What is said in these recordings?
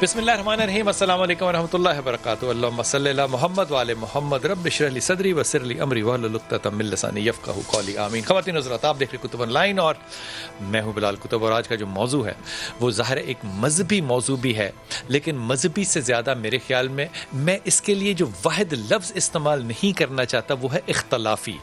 بسم اللہ الرحمن الرحیم، السلام علیکم ورحمۃ اللہ وبرکاتہ۔ اللہم صلی علی محمد وعلی محمد، رب اشرح لی صدری ویسر لی امری واحلل عقدۃ من لسانی یفقہوا قولی، آمین۔ خواتین حضرات، آپ دیکھ رہے کتب آن لائن اور میں ہوں بلال کتب، اور آج کا جو موضوع ہے وہ ظاہر ایک مذہبی موضوع بھی ہے، لیکن مذہبی سے زیادہ میرے خیال میں اس کے لیے جو واحد لفظ استعمال نہیں کرنا چاہتا وہ ہے اختلافی۔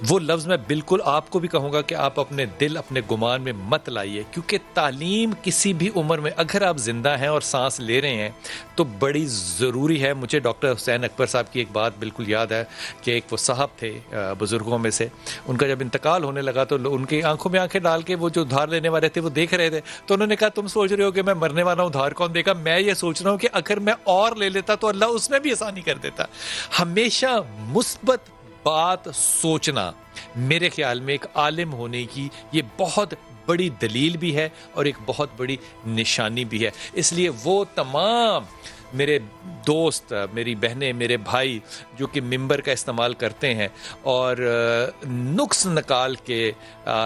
وہ لفظ میں بالکل آپ کو بھی کہوں گا کہ آپ اپنے دل اپنے گمان میں مت لائیے، کیونکہ تعلیم کسی بھی عمر میں اگر آپ زندہ ہیں اور سانس لے رہے ہیں تو بڑی ضروری ہے۔ مجھے ڈاکٹر حسین اکبر صاحب کی ایک بات بالکل یاد ہے کہ ایک وہ صاحب تھے بزرگوں میں سے، ان کا جب انتقال ہونے لگا تو ان کی آنکھوں میں آنکھیں ڈال کے وہ جو ادھار لینے والے تھے وہ دیکھ رہے تھے، تو انہوں نے کہا تم سوچ رہے ہو کہ میں مرنے والا ہوں، ادھار کون دے گا؟ میں یہ سوچ رہا ہوں کہ اگر میں اور لے لیتا تو اللہ اس میں بھی آسانی کر دیتا۔ ہمیشہ مثبت بات سوچنا میرے خیال میں ایک عالم ہونے کی یہ بہت بڑی دلیل بھی ہے اور ایک بہت بڑی نشانی بھی ہے۔ اس لیے وہ تمام میرے دوست، میری بہنیں، میرے بھائی جو کہ ممبر کا استعمال کرتے ہیں اور نقص نکال کے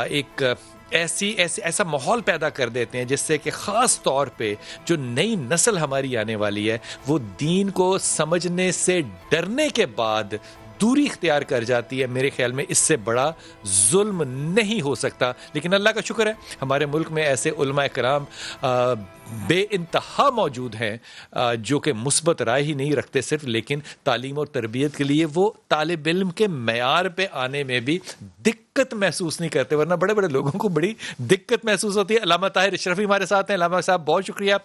ایک ایسا ماحول پیدا کر دیتے ہیں جس سے کہ خاص طور پہ جو نئی نسل ہماری آنے والی ہے وہ دین کو سمجھنے سے ڈرنے کے بعد دوری اختیار کر جاتی ہے، میرے خیال میں اس سے بڑا ظلم نہیں ہو سکتا۔ لیکن اللہ کا شکر ہے ہمارے ملک میں ایسے علماء کرام بے انتہا موجود ہیں جو کہ مثبت رائے ہی نہیں رکھتے صرف، لیکن تعلیم اور تربیت کے لیے وہ طالب علم کے معیار پہ آنے میں بھی دقت محسوس نہیں کرتے، ورنہ بڑے بڑے لوگوں کو بڑی دقت محسوس ہوتی ہے۔ علامہ طاہر اشرفی ہمارے ساتھ ہیں۔ علامہ صاحب بہت شکریہ۔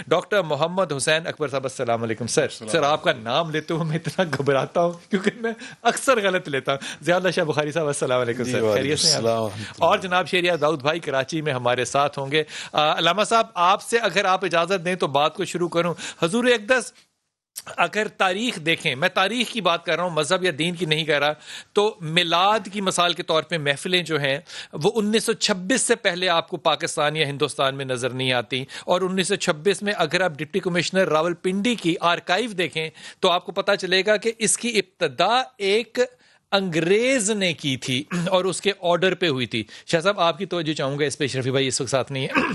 ڈاکٹر محمد حسین اکبر صاحب السلام علیکم۔ سر آپ کا نام لیتے ہوئے میں اتنا گھبراتا ہوں کیونکہ میں اکثر غلط لیتا ہوں۔ ضیاء اللہ شاہ بخاری صاحب السلام علیکم سر، خیریت سے ہیں؟ اور جناب شہریار داؤد بھائی کراچی میں ہمارے ساتھ ہوں گے۔ علامہ صاحب آپ سے اگر آپ اجازت دیں تو بات کو شروع کروں۔ حضور اقدس اگر تاریخ دیکھیں، میں تاریخ کی بات کر رہا ہوں، مذہب یا دین کی نہیں کر رہا، تو میلاد کی مثال کے طور پہ محفلیں جو ہیں وہ 1926 سے پہلے آپ کو پاکستان یا ہندوستان میں نظر نہیں آتی، اور 1926 میں اگر آپ ڈپٹی کمشنر راول پنڈی کی آرکائیو دیکھیں تو آپ کو پتا چلے گا کہ اس کی ابتدا ایک انگریز نے کی تھی اور اس کے آرڈر پہ ہوئی تھی۔ شاہ صاحب آپ کی توجہ چاہوں گا اس پہ، اشرفی بھائی اس وقت ساتھ نہیں ہے،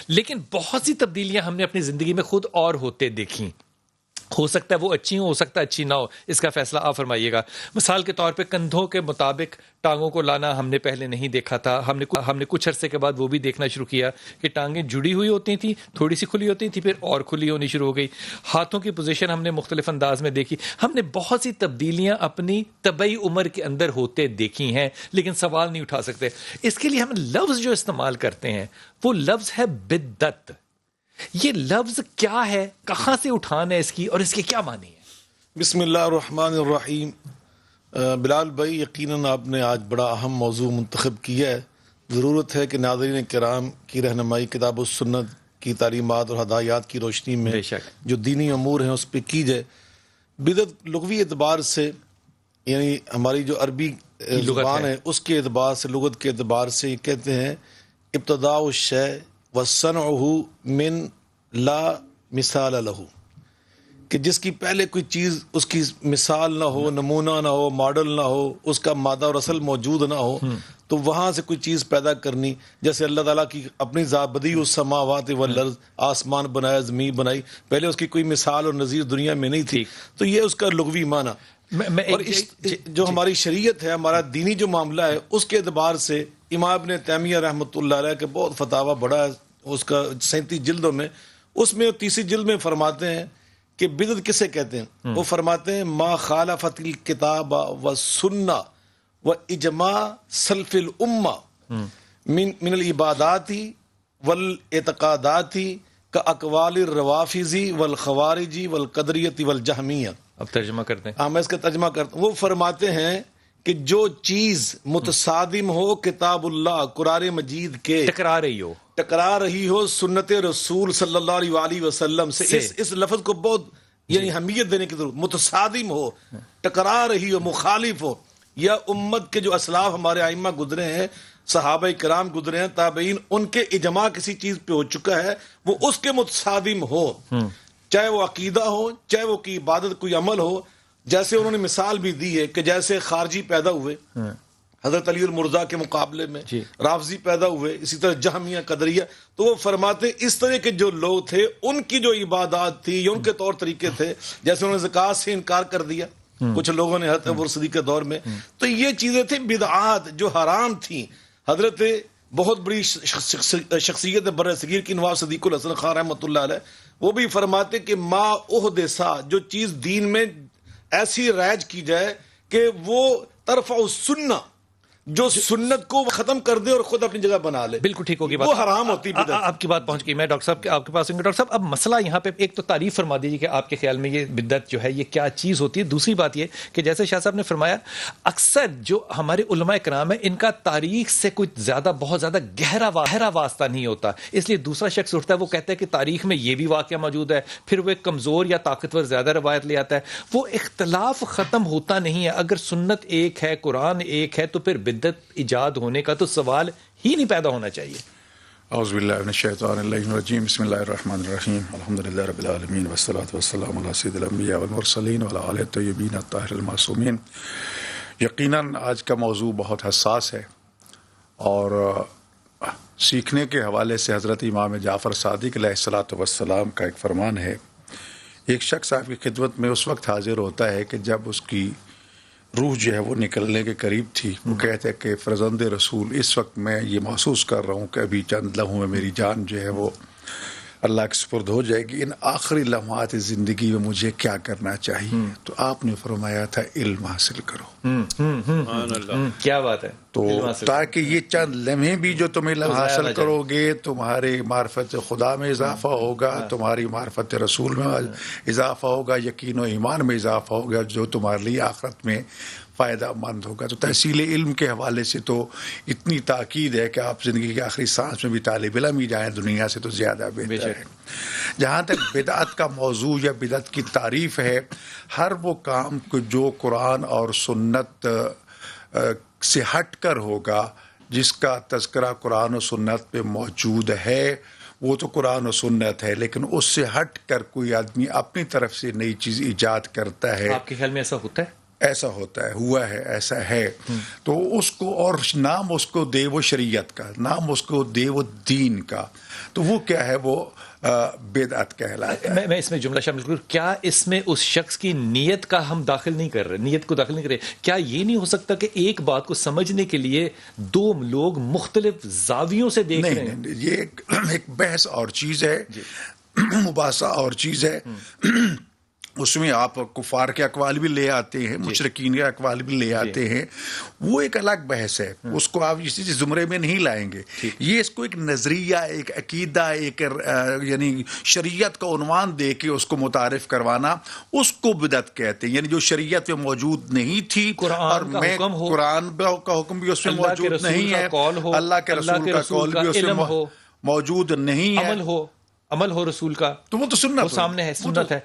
لیکن بہت سی تبدیلیاں ہم نے اپنی زندگی میں خود اور ہوتے دیکھیں، ہو سکتا ہے وہ اچھی ہو سکتا ہے اچھی نہ ہو، اس کا فیصلہ آپ فرمائیے گا۔ مثال کے طور پہ کندھوں کے مطابق ٹانگوں کو لانا ہم نے پہلے نہیں دیکھا تھا، ہم نے کچھ عرصے کے بعد وہ بھی دیکھنا شروع کیا کہ ٹانگیں جڑی ہوئی ہوتی تھیں، تھوڑی سی کھلی ہوتی تھیں، پھر اور کھلی ہونی شروع ہو گئی۔ ہاتھوں کی پوزیشن ہم نے مختلف انداز میں دیکھی۔ ہم نے بہت سی تبدیلیاں اپنی طبعی عمر کے اندر ہوتے دیکھی ہیں، لیکن سوال نہیں اٹھا سکتے۔ اس کے لیے ہم لفظ جو استعمال کرتے ہیں وہ لفظ ہے بدعت۔ یہ لفظ کیا ہے، کہاں سے اٹھان ہے اس کی، اور اس کے کیا معنی ہے؟ بسم اللہ الرحمن الرحیم۔ بلال بھائی، یقیناً آپ نے آج بڑا اہم موضوع منتخب کیا ہے۔ ضرورت ہے کہ ناظرین کرام کی رہنمائی کتاب و سنت کی تعلیمات اور ہدایات کی روشنی میں بے شک جو دینی امور ہیں اس پہ کی جائے۔ بدعت لغوی اعتبار سے، یعنی ہماری جو عربی زبان ہے اس کے اعتبار سے، لغت کے اعتبار سے یہ کہتے ہیں ابتداء الشیء وصنعہ من لا مثال لہ، کہ جس کی پہلے کوئی چیز اس کی مثال نہ ہو، نمونہ نہ ہو، ماڈل نہ ہو، اس کا مادہ اور اصل موجود نہ ہو، تو وہاں سے کوئی چیز پیدا کرنی، جیسے اللہ تعالیٰ کی اپنی ذات بدیع السماوات والارض، آسمان بنایا، زمین بنائی، پہلے اس کی کوئی مثال اور نظیر دنیا میں نہیں تھی، تو یہ اس کا لغوی معنی۔ اور جو ہماری شریعت ہے، ہمارا دینی جو معاملہ ہے، اس کے اعتبار سے امام ابن تیمیہ رحمۃ اللہ علیہ کے بہت فتاویٰ بڑا ہے، اس کا 37 جلدوں میں، اس میں 30 جلد میں فرماتے ہیں کہ بدعت کسے کہتے ہیں۔ وہ فرماتے ہیں ما خالفت الکتاب و سنہ و اجماع سلف الامہ من العبادات والاعتقادات کا اقوال الروافضی والخوارجی والقدریۃ والجہمیہ۔ اب ترجمہ کرتے ہیں۔ میں اس کا ترجمہ کرتا ہوں۔ وہ فرماتے ہیں کہ جو چیز متصادم ہو کتاب اللہ قرآن مجید کے، ٹکرا رہی ہو سنت رسول صلی اللہ علیہ وآلہ وسلم سے، اس لفظ کو بہت یعنی اہمیت دینے کی ضرورت، متصادم ہو، ٹکرا رہی ہو، مخالف ہو، یا امت کے جو اسلاف ہمارے ائمہ گزرے ہیں، صحابہ کرام گزرے ہیں، تابعین، ان کے اجماع کسی چیز پہ ہو چکا ہے، وہ اس کے متصادم ہو، چاہے وہ عقیدہ ہو، چاہے وہ کی عبادت کوئی عمل ہو۔ جیسے انہوں نے مثال بھی دی ہے کہ جیسے خارجی پیدا ہوئے، حضرت علی المرضا کے مقابلے میں جی. رافضی پیدا ہوئے، اسی طرح جہمیہ قدریہ. تو وہ فرماتے اس طرح کے جو لوگ تھے ان کی جو عبادات تھی یا ان کے طور طریقے تھے، جیسے انہوں نے زکوٰۃ سے انکار کر دیا کچھ لوگوں نے حضرت ابو صدیق کے دور میں، تو یہ چیزیں تھیں بدعات جو حرام تھیں. حضرت بہت بڑی شخصیت بر صغیر کی نواب صدیق الحسن خان رحمۃ اللہ علیہ، وہ بھی فرماتے کہ ما احدثا، جو چیز دین میں ایسی رائج کی جائے کہ وہ ترفع السنہ، جو سنت کو ختم کر دے اور خود اپنی جگہ بنا لے، بالکل ٹھیک ہوگی بات، وہ حرام ہوتی بدعت. آپ کی بات پہنچ گئی. میں ڈاکٹر صاحب آپ کے پاس ہوں گے. ڈاکٹر صاحب اب مسئلہ یہاں پہ ایک تو تعریف فرما دیجیے کہ آپ کے خیال میں یہ بدعت جو ہے یہ کیا چیز ہوتی ہے. دوسری بات یہ کہ جیسے شاہ صاحب نے فرمایا اکثر جو ہمارے علماء کرام ہیں ان کا تاریخ سے کوئی زیادہ بہت زیادہ گہرا واسطہ نہیں ہوتا، اس لیے دوسرا شخص اٹھتا ہے وہ کہتا ہے کہ تاریخ میں یہ بھی واقعہ موجود ہے، پھر وہ ایک کمزور یا طاقتور زیادہ روایت لے آتا ہے. وہ اختلاف ختم ہوتا نہیں ہے. اگر سنت ایک ہے، قرآن ایک ہے، تو پھر بدعت ایجاد ہونے کا تو سوال ہی نہیں پیدا ہونا چاہیے. اعوذ باللہ من الشیطان الرجیم، بسم اللہ الرحمن الرحیم، الحمدللہ رب العالمین والصلاة والسلام علی سید الانبیاء والمرسلین وعلی آلہ الطیبین الطاہر المعصومین. یقیناً آج کا موضوع بہت حساس ہے اور سیکھنے کے حوالے سے حضرت امام جعفر صادق علیہ الصلاۃ والسلام کا ایک فرمان ہے. ایک شخص آپ کی خدمت میں اس وقت حاضر ہوتا ہے کہ جب اس کی روح جو ہے وہ نکلنے کے قریب تھی. وہ کہتے ہیں کہ فرزند رسول، اس وقت میں یہ محسوس کر رہا ہوں کہ ابھی چند لمحوں میں میری جان جو ہے وہ اللہ کے سپرد ہو جائے گی. ان آخری لمحات زندگی میں مجھے کیا کرنا چاہیے؟ تو آپ نے فرمایا تھا علم حاصل کرو. کیا بات ہے. تو تاکہ یہ چند لمحے بھی جو تم علم حاصل کرو گے تمہاری معرفت خدا میں اضافہ ہوگا، تمہاری معرفت رسول میں اضافہ ہوگا، یقین و ایمان میں اضافہ ہوگا، جو تمہارے لیے آخرت میں فائدہ مند ہوگا. تو تحصیل علم کے حوالے سے تو اتنی تاکید ہے کہ آپ زندگی کے آخری سانس میں بھی طالب علم ہی جائیں دنیا سے تو زیادہ بہتر ہے. جہاں تک بدعت کا موضوع یا بدعت کی تعریف ہے، ہر وہ کام جو قرآن اور سنت سے ہٹ کر ہوگا، جس کا تذکرہ قرآن و سنت پہ موجود ہے، وہ تو قرآن و سنت ہے. لیکن اس سے ہٹ کر کوئی آدمی اپنی طرف سے نئی چیز ایجاد کرتا ہے، آپ کے خیال میں ایسا ہوتا ہے؟ ایسا ہوتا ہے، ہوا ہے، ایسا ہے. تو اس کو، اور نام اس کو دے وہ شریعت کا، نام اس کو دے وہ دین کا، تو وہ کیا ہے؟ وہ بدعت کہلاتا ہے. میں اس میں جملہ شامل کروں، کیا اس میں اس شخص کی نیت کا ہم داخل نہیں کر رہے، نیت کو داخل نہیں کر رہے؟ کیا یہ نہیں ہو سکتا کہ ایک بات کو سمجھنے کے لیے دو لوگ مختلف زاویوں سے دیکھ رہے ہیں؟ نہیں، یہ ایک بحث اور چیز ہے، مباحثہ اور چیز ہے. اس میں آپ کفار کے اقوال بھی لے آتے ہیں، مشرکین کے اقوال بھی لے آتے ہیں، وہ ایک الگ بحث ہے. اس کو آپ اسی زمرے میں نہیں لائیں گے. یہ اس کو ایک نظریہ، ایک عقیدہ، ایک یعنی شریعت کا عنوان دے کے اس کو متعارف کروانا، اس کو بدعت کہتے ہیں. یعنی جو شریعت میں موجود نہیں تھی، اور میں قرآن کا حکم بھی اس میں موجود نہیں ہے، اللہ کے رسول کا قول بھی اس میں موجود نہیں ہے، عمل ہو رسول کا، تو وہ تو سنت، وہ سامنے ہے، سنت ہے.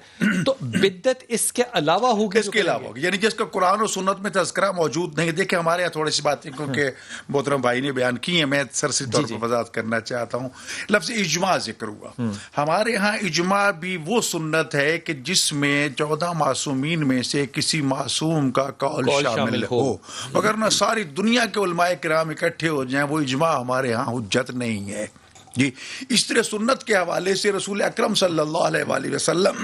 تو بدعت اس کے علاوہ ہوگی، اس کے علاوہ ہوگی، یعنی جس کا قرآن و سنت میں تذکرہ موجود نہیں. دیکھیں ہمارے یہاں تھوڑی سی باتیں کیونکہ محترم بھائی نے بیان کی ہیں، میں سرسری طور پر وضاحت کرنا چاہتا ہوں. لفظ اجماع ذکر ہوا. ہمارے ہاں اجماع بھی وہ سنت ہے کہ جس میں 14 معصومین میں سے کسی معصوم کا قول شامل ہو، وگرنہ ساری دنیا کے علماء کرام اکٹھے ہو جائیں، وہ اجماع ہمارے ہاں حجت نہیں ہے. جی، اس طرح سنت کے حوالے سے رسول اکرم صلی اللہ علیہ وآلہ وسلم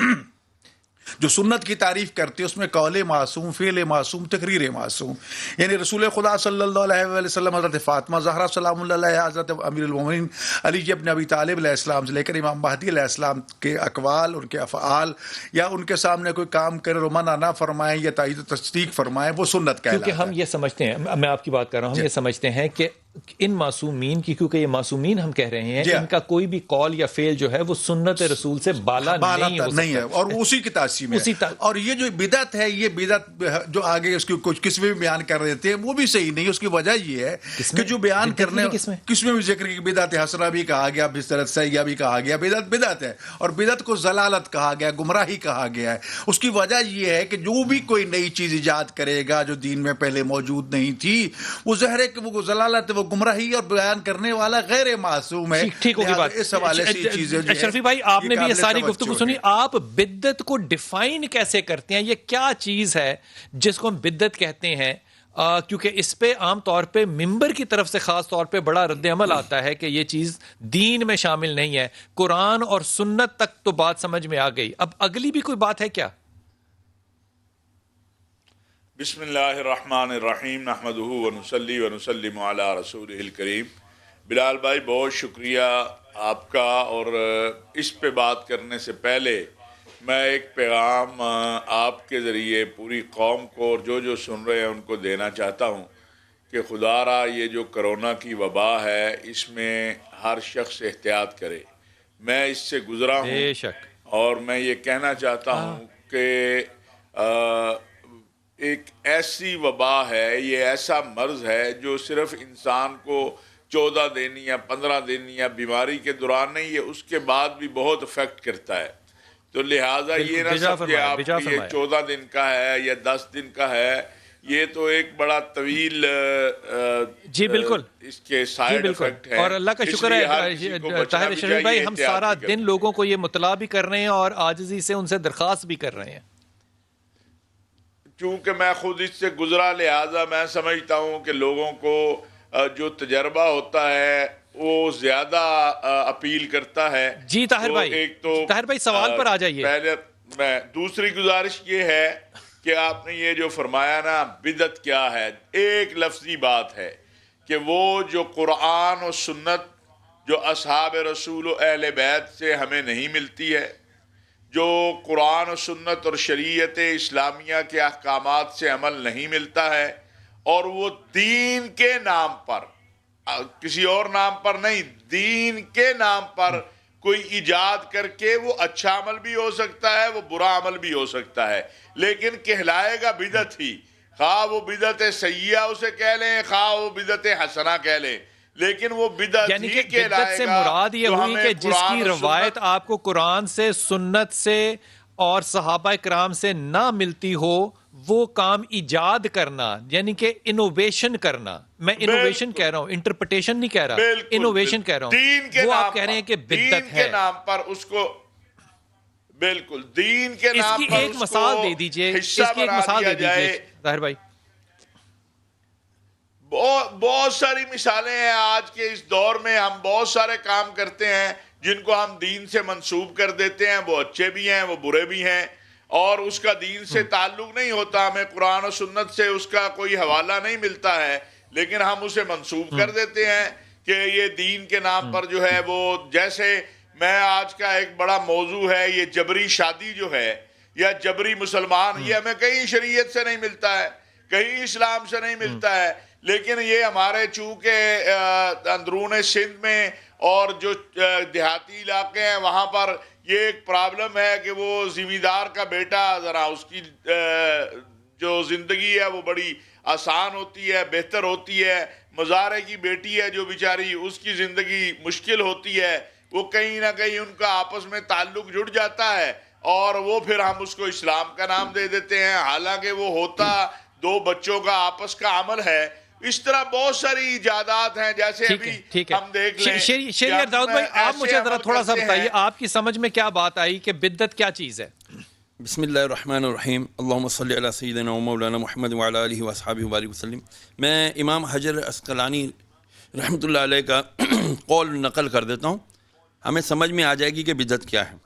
جو سنت کی تعریف کرتے اس میں قول معصوم، فعل معصوم، تقریر معصوم. یعنی رسول خدا صلی اللہ علیہ وآلہ وسلم، حضرت فاطمہ زہرا سلام اللہ علیہ، حضرت امیر المومنین علی ابن ابی طالب علیہ السلام سے لے کر امام مہدی علیہ السلام کے اقوال، ان کے افعال، یا ان کے سامنے کوئی کام کرے اور منع نہ فرمائیں یا تائید و تصدیق فرمائیں، وہ سنت کہلاتا ہے. کیونکہ ہم یہ سمجھتے ہیں، میں آپ کی بات کر رہا ہوں، ہم یہ سمجھتے ہیں کہ ان معصومین کی، کیونکہ یہ معصومین ہم کہہ رہے ہیں، ان کا کوئی بھی قول یا فعل جو ہے وہ سنت رسول سے بالا نہیں ہے، اور وہ اسی کی تاثیر میں. اور یہ جو بدعت ہے، یہ بدعت جو آگے اس کی کچھ قسمیں بھی بیان کر دیتے ہیں، وہ بھی صحیح نہیں. اس کی وجہ یہ ہے کہ جو بیان کرنے قسمیں بھی ذکر کی، بدعت حسنہ بھی کہا گیا، بدعت سیئہ بھی کہا گیا. بدعت ہے، اور بدعت کو ضلالت کہا گیا، گمراہی کہا گیا ہے. اس کی وجہ یہ ہے کہ جو بھی کوئی نئی چیز ایجاد کرے گا جو دین میں پہلے موجود نہیں تھی، وہ ظاہر ہے کہ وہ ضلالت، وہ گمراہی، اور بیان کرنے والا غیر معصوم ہے. ٹھیک ہوگی بات. اس حوالے سے چیزیں اشرفی بھائی، آپ نے بھی یہ ساری گفتگو سنی، آپ بدعت کو ڈیفائن کیسے کرتے ہیں؟ یہ کیا چیز ہے جس کو ہم بدعت کہتے ہیں؟ کیونکہ اس پہ عام طور پہ ممبر کی طرف سے خاص طور پہ بڑا رد عمل آتا ہے کہ یہ چیز دین میں شامل نہیں ہے. قرآن اور سنت تک تو بات سمجھ میں آ گئی, اب اگلی بھی کوئی بات ہے کیا؟ بسم اللہ الرحمن الرحیم نحمدہ ونصلی ونسلم علی رسولہ الکریم. بلال بھائی بہت شکریہ آپ کا, اور اس پہ بات کرنے سے پہلے میں ایک پیغام آپ کے ذریعے پوری قوم کو اور جو سن رہے ہیں ان کو دینا چاہتا ہوں کہ خدا را یہ جو کرونا کی وبا ہے اس میں ہر شخص احتیاط کرے. میں اس سے گزرا ہوں بے شک, اور میں یہ کہنا چاہتا ہوں کہ ایک ایسی وبا ہے, یہ ایسا مرض ہے جو صرف انسان کو 14 دن یا 15 دن یا بیماری کے دوران نہیں, یہ اس کے بعد بھی بہت افیکٹ کرتا ہے. تو لہٰذا یہ نہ سمجھے آپ کہ یہ 14 دن کا ہے یا 10 دن کا ہے, یہ تو ایک بڑا طویل جی بالکل اس کے سائیڈ افیکٹ ہے. اور اللہ کا شکر ہے طاہر شریف بھائی, ہم سارا دن لوگوں کو یہ مطلع بھی کر رہے ہیں اور عاجزی سے ان سے درخواست بھی کر رہے ہیں. چونکہ میں خود اس سے گزرا, لہٰذا میں سمجھتا ہوں کہ لوگوں کو جو تجربہ ہوتا ہے وہ زیادہ اپیل کرتا ہے. جی طاہر بھائی, ایک تو طاہر بھائی سوال پر آ جائیے. پہلے میں دوسری گزارش یہ ہے کہ آپ نے یہ جو فرمایا نا بدعت کیا ہے, ایک لفظی بات ہے کہ وہ جو قرآن و سنت جو اصحاب رسول و اہل بیت سے ہمیں نہیں ملتی ہے, جو قرآن و سنت اور شریعت اسلامیہ کے احکامات سے عمل نہیں ملتا ہے, اور وہ دین کے نام پر, کسی اور نام پر نہیں, دین کے نام پر کوئی ایجاد کر کے, وہ اچھا عمل بھی ہو سکتا ہے وہ برا عمل بھی ہو سکتا ہے, لیکن کہلائے گا بدعت ہی. خواہ وہ بدعت سیئہ اسے کہہ لیں, خواہ وہ بدعت حسنہ کہہ لیں, لیکن وہ بدعت یعنی ہی کہ بدعت کہلائے سے گا. مراد یہ ہوئی کہ جس کی روایت آپ کو قرآن سے, سنت سے اور صحابہ کرام سے نہ ملتی ہو, وہ کام ایجاد کرنا, یعنی کہ انوویشن کرنا. میں انوویشن کہہ رہا ہوں, انٹرپریٹیشن نہیں کہہ رہا, انوویشن کہہ رہا ہوں. دین کے وہ نام آپ کہہ رہے ہیں کہ بدعت دین ہے. کے نام پر اس کو بالکل دین کے نام اس پر کی ایک مثال دے دیجئے, اس کی ایک مثال دے دیجئے طاہر بھائی. بہت ساری مثالیں ہیں. آج کے اس دور میں ہم بہت سارے کام کرتے ہیں جن کو ہم دین سے منسوب کر دیتے ہیں, وہ اچھے بھی ہیں وہ برے بھی ہیں, اور اس کا دین سے تعلق نہیں ہوتا, ہمیں قرآن و سنت سے اس کا کوئی حوالہ نہیں ملتا ہے, لیکن ہم اسے منسوب کر دیتے ہیں کہ یہ دین کے نام پر جو ہے وہ, جیسے میں آج کا ایک بڑا موضوع ہے یہ جبری شادی جو ہے یا جبری مسلمان, یہ ہمیں کہیں شریعت سے نہیں ملتا ہے, کہیں اسلام سے نہیں ملتا ہے, لیکن یہ ہمارے چونکہ اندرون سندھ میں اور جو دیہاتی علاقے ہیں وہاں پر یہ ایک پرابلم ہے کہ وہ زمیندار کا بیٹا, ذرا اس کی جو زندگی ہے وہ بڑی آسان ہوتی ہے, بہتر ہوتی ہے. مزارے کی بیٹی ہے جو بیچاری, اس کی زندگی مشکل ہوتی ہے, وہ کہیں نہ کہیں ان کا آپس میں تعلق جڑ جاتا ہے, اور وہ پھر ہم اس کو اسلام کا نام دے دیتے ہیں, حالانکہ وہ ہوتا 2 بچوں کا آپس کا عمل ہے. اس طرح بہت ساری ایجادات ہیں, جیسے ابھی ہم دیکھ لیں. شیریہ داؤد بھائی, آپ مجھے ذرا تھوڑا سا بتائیے, آپ کی سمجھ میں کیا بات آئی کہ بدعت کیا چیز ہے؟ بسم اللہ الرحمن الرحیم. اللہم صلی علی سیدنا و مولانا محمد وعلی آلہ واصحابہ وبارک وسلم. میں امام حجر عسقلانی رحمۃ اللہ علیہ کا قول نقل کر دیتا ہوں, ہمیں سمجھ میں آ جائے گی کہ بدعت کیا ہے.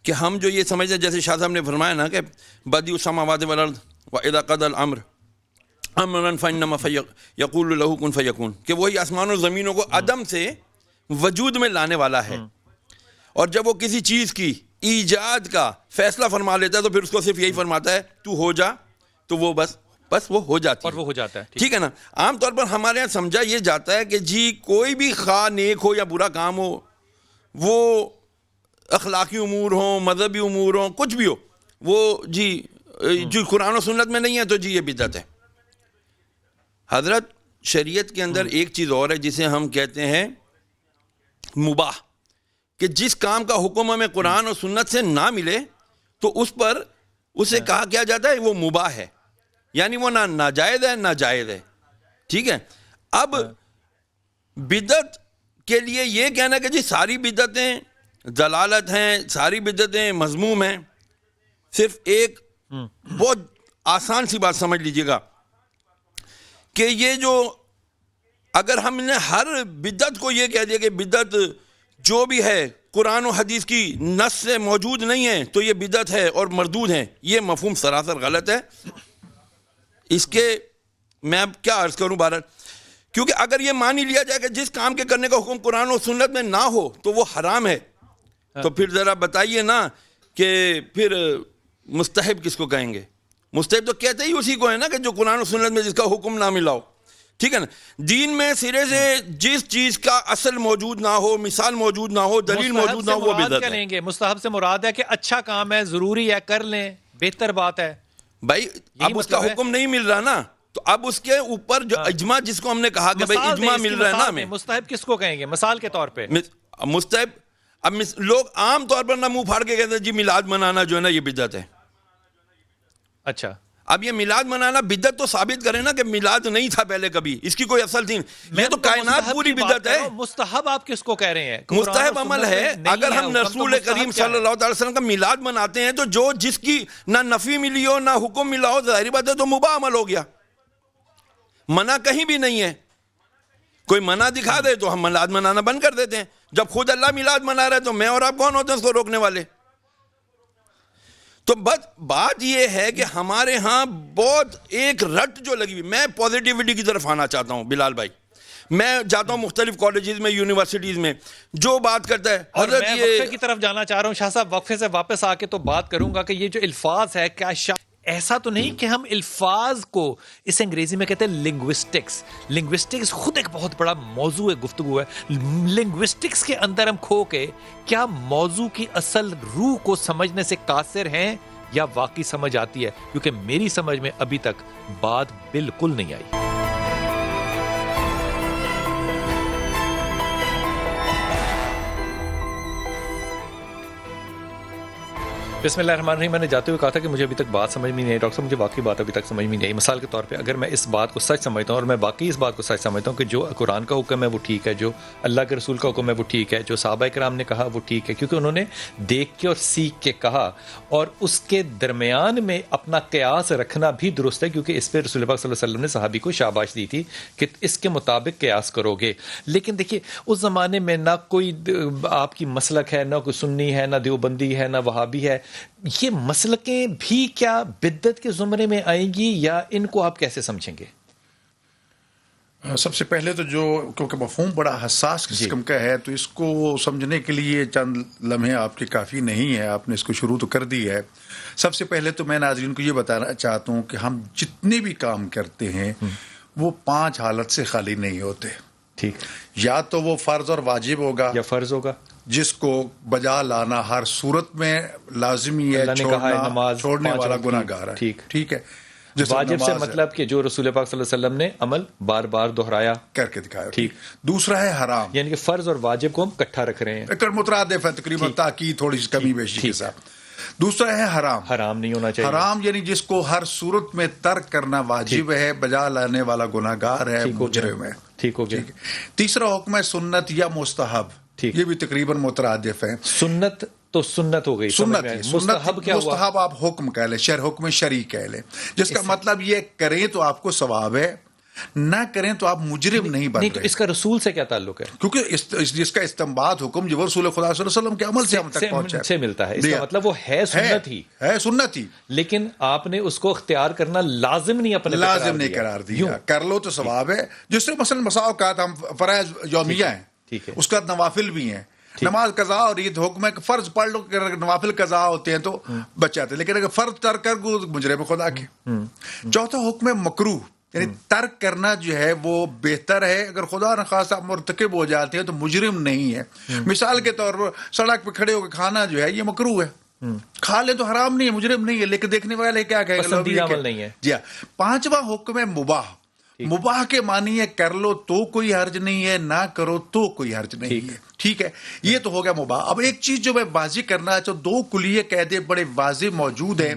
کہ ہم جو یہ سمجھتے ہیں, جیسے شاہ صاحب نے فرمایا نا کہ بدیع السماوات والارض واذا قضى الامر امرا فانما یقول له کن فیکون, کہ وہی آسمان و زمینوں کو عدم سے وجود میں لانے والا ہے, اور جب وہ کسی چیز کی ایجاد کا فیصلہ فرما لیتا ہے تو پھر اس کو صرف یہی فرماتا ہے تو ہو جا, تو وہ بس وہ ہو جاتی اور وہ ہو جاتا ہے. ٹھیک ہے نا. عام طور پر ہمارے یہاں سمجھا یہ جاتا ہے کہ جی کوئی بھی خواہ نیک ہو یا برا کام ہو, وہ اخلاقی امور ہوں, مذہبی امور ہوں, کچھ بھی ہو, وہ جی جو قرآن و سنت میں نہیں ہے تو جی یہ بدعت ہے. حضرت شریعت کے اندر ایک چیز اور ہے جسے ہم کہتے ہیں مباح, کہ جس کام کا حکم ہمیں قرآن اور سنت سے نہ ملے تو اس پر اسے کہا کیا جاتا ہے وہ مباح ہے, یعنی وہ نہ ناجائز ہے نہ جائز ہے. ٹھیک ہے. اب بدعت کے لیے یہ کہنا کہ جی ساری بدعتیں ضلالت ہیں, ساری بدعتیں مذموم ہیں, صرف ایک بہت آسان سی بات سمجھ لیجئے گا کہ یہ جو اگر ہم نے ہر بدعت کو یہ کہہ دیا کہ بدعت جو بھی ہے قرآن و حدیث کی نص سے موجود نہیں ہے تو یہ بدعت ہے اور مردود ہے، یہ مفہوم سراسر غلط ہے. اس کے میں اب کیا عرض کروں بہرحال، کیونکہ اگر یہ مان ہی لیا جائے کہ جس کام کے کرنے کا حکم قرآن و سنت میں نہ ہو تو وہ حرام ہے، تو پھر ذرا بتائیے نا کہ پھر مستحب کس کو کہیں گے؟ مستحب تو کہتے ہی اسی کو ہے نا کہ جو قرآن و سنت میں جس کا حکم نہ ملا ہو. ٹھیک ہے نا. دین میں سرے سے جس چیز کا اصل موجود نہ ہو، مثال موجود نہ ہو، دلیل موجود نہ ہو، وہ بدعت ہے. لیں گے مستحب سے مراد ہے کہ اچھا کام ہے، ضروری ہے، کر لیں، بہتر بات ہے. بھائی اب اس کا حکم نہیں مل رہا نا، تو اب اس کے اوپر جو اجماع جس کو ہم نے کہا کہ بھائی اجماع مل رہا ہے نا ہمیں. مستحب کس کو کہیں گے مثال کے طور پہ؟ مستحب اب لوگ عام طور پر نہ منہ پھاڑ کے کہتے ہیں جی میلاد منانا جو ہے نا یہ بدعت ہے. اچھا اب یہ میلاد منانا بدعت تو ثابت کرے نا کہ میلاد نہیں تھا پہلے کبھی، اس کی کوئی اصل تھی. یہ تو کائنات پوری بدعت ہے. مستحب آپ کس کو کہہ رہے ہیں؟ مستحب عمل ہے. اگر ہم رسول کریم صلی اللہ علیہ وسلم کا میلاد مناتے ہیں تو جو جس کی نہ نفی ملی ہو نہ حکم ملا ہو، ظاہری بات ہے تو مباح عمل ہو گیا. منع کہیں بھی نہیں ہے. کوئی منع دکھا دے تو ہم میلاد منانا بند کر دیتے ہیں. جب خود اللہ میلاد منا رہے تو میں اور آپ کون ہوتے ہیں اس کو روکنے والے؟ تو بات یہ ہے کہ ہمارے ہاں بہت ایک رٹ جو لگی ہوئی. میں پازیٹیوٹی کی طرف آنا چاہتا ہوں بلال بھائی. میں جاتا ہوں مختلف کالجز میں، یونیورسٹیز میں، جو بات کرتا ہے حضرت میں وقفے کی طرف جانا چاہ رہا ہوں. شاہ صاحب وقفے سے واپس آ کے تو بات کروں گا کہ یہ جو الفاظ ہے کیا ایسا تو نہیں کہ ہم الفاظ کو، اسے انگریزی میں کہتے ہیں لنگوسٹکس خود ایک بہت بڑا موضوع گفتگو ہے. لنگوسٹکس کے اندر ہم کھو کے کیا موضوع کی اصل روح کو سمجھنے سے قاصر ہیں یا واقعی سمجھ آتی ہے؟ کیونکہ میری سمجھ میں ابھی تک بات بالکل نہیں آئی. بسم اللہ الرحمن الرحیم. میں نے جاتے ہوئے کہا تھا کہ مجھے ابھی تک بات سمجھ میں نہیں آئی. ڈاکٹر صاحب مجھے واقعی بات ابھی تک سمجھ میں نہیں آئی. مثال کے طور پہ اگر میں اس بات کو سچ سمجھتا ہوں، اور میں واقعی اس بات کو سچ سمجھتا ہوں کہ جو قرآن کا حکم ہے وہ ٹھیک ہے، جو اللہ کے رسول کا حکم ہے وہ ٹھیک ہے، جو صحابہ کرام نے کہا وہ ٹھیک ہے، کیونکہ انہوں نے دیکھ کے اور سیکھ کے کہا، اور اس کے درمیان میں اپنا قیاس رکھنا بھی درست ہے، کیونکہ اس پہ رسول پاک صلی اللہ علیہ وسلم نے صحابی کو شاباش دی تھی کہ اس کے مطابق قیاس کرو گے. لیکن دیکھیے اس زمانے میں نہ کوئی آپ کی مسلک ہے، نہ کوئی سنی ہے، نہ دیوبندی ہے، نہ وہابی ہے. یہ مسلکیں بھی کیا بدعت کے زمرے میں آئیں گی یا ان کو آپ کیسے سمجھیں گے؟ سب سے پہلے تو جو کیونکہ مفہوم بڑا حساس قسم کا ہے تو اس کو سمجھنے کے لیے چند لمحے آپ کے کافی نہیں ہے. آپ نے اس کو شروع تو کر دی ہے. سب سے پہلے تو میں ناظرین کو یہ بتانا چاہتا ہوں کہ ہم جتنے بھی کام کرتے ہیں وہ 5 حالت سے خالی نہیں ہوتے. ٹھیک. یا تو وہ فرض اور واجب ہوگا، یا فرض ہوگا جس کو بجا لانا ہر صورت میں لازمی ہے، چھوڑنے والا گناہ گار ہے. ٹھیک ہے. واجب سے مطلب کہ جو رسول پاک صلی اللہ علیہ وسلم نے عمل بار بار دہرایا کر کے دکھایا. ٹھیک. دوسرا ہے حرام، یعنی کہ فرض اور واجب کو ہم اکٹھا رکھ رہے ہیں، مترادف ہے تقریباً، تاکید تھوڑی سی کمی بیشی کے ساتھ. دوسرا ہے حرام. حرام نہیں ہونا چاہیے. حرام یعنی جس کو ہر صورت میں ترک کرنا واجب ہے، بجا لانے والا گناہ گار ہے، مجرم ہے. ٹھیک ہو گیا. تیسرا حکم ہے سنت یا مستحب. یہ بھی تقریباً مترادف ہے. سنت تو سنت ہو گئی. سنت مستحب کیا ہوا؟ مستحب آپ حکم کہہ لیں، حکم شرعی کہہ لیں، جس کا مطلب یہ کریں تو آپ کو ثواب ہے، نہ کریں تو آپ مجرم نہیں بن رہے. تو اس کا رسول سے کیا تعلق ہے؟ کیونکہ جس کا استنباط حکم جو رسول خدا صلی اللہ علیہ وسلم کے عمل سے ہم تک پہنچا سے ملتا ہے، اس کا مطلب وہ ہے سنت ہی ہے، سنت ہی. لیکن آپ نے اس کو اختیار کرنا لازم نہیں، اپنے لازم نہیں قرار دیا. کر لو تو ثواب ہے. جس سے مثلا مساوقات ہم فرائض یومیہ ہیں، اس کا نوافل بھی ہیں. نماز قضا اور عید حکم ہے کہ فرض پڑھ لو، نوافل قضا ہوتے ہیں تو بچ جاتے ہیں، لیکن اگر فرض ترک کر گو مجرم خدا کے. چوتھا حکم ہے مکروہ، یعنی ترک کرنا جو ہے وہ بہتر ہے. اگر خدا نخواستہ مرتکب ہو جاتے ہیں تو مجرم نہیں ہے. مثال کے طور پر سڑک پہ کھڑے ہو کے کھانا جو ہے یہ مکروہ ہے، کھا لے تو حرام نہیں ہے، مجرم نہیں ہے، لیکن دیکھنے والے کیا کہیں گے؟ پسندیدہ عمل نہیں ہے. جی ہاں. پانچواں حکم ہے مباح. مباح کے معنی ہے کر لو تو کوئی حرج نہیں ہے، نہ کرو تو کوئی حرج نہیں ہے. ٹھیک ہے, یہ تو ہو گیا مباح. اب ایک چیز جو میں واضح کرنا چاہتا ہوں, دو کلیے قاعدے بڑے واضح موجود ہیں.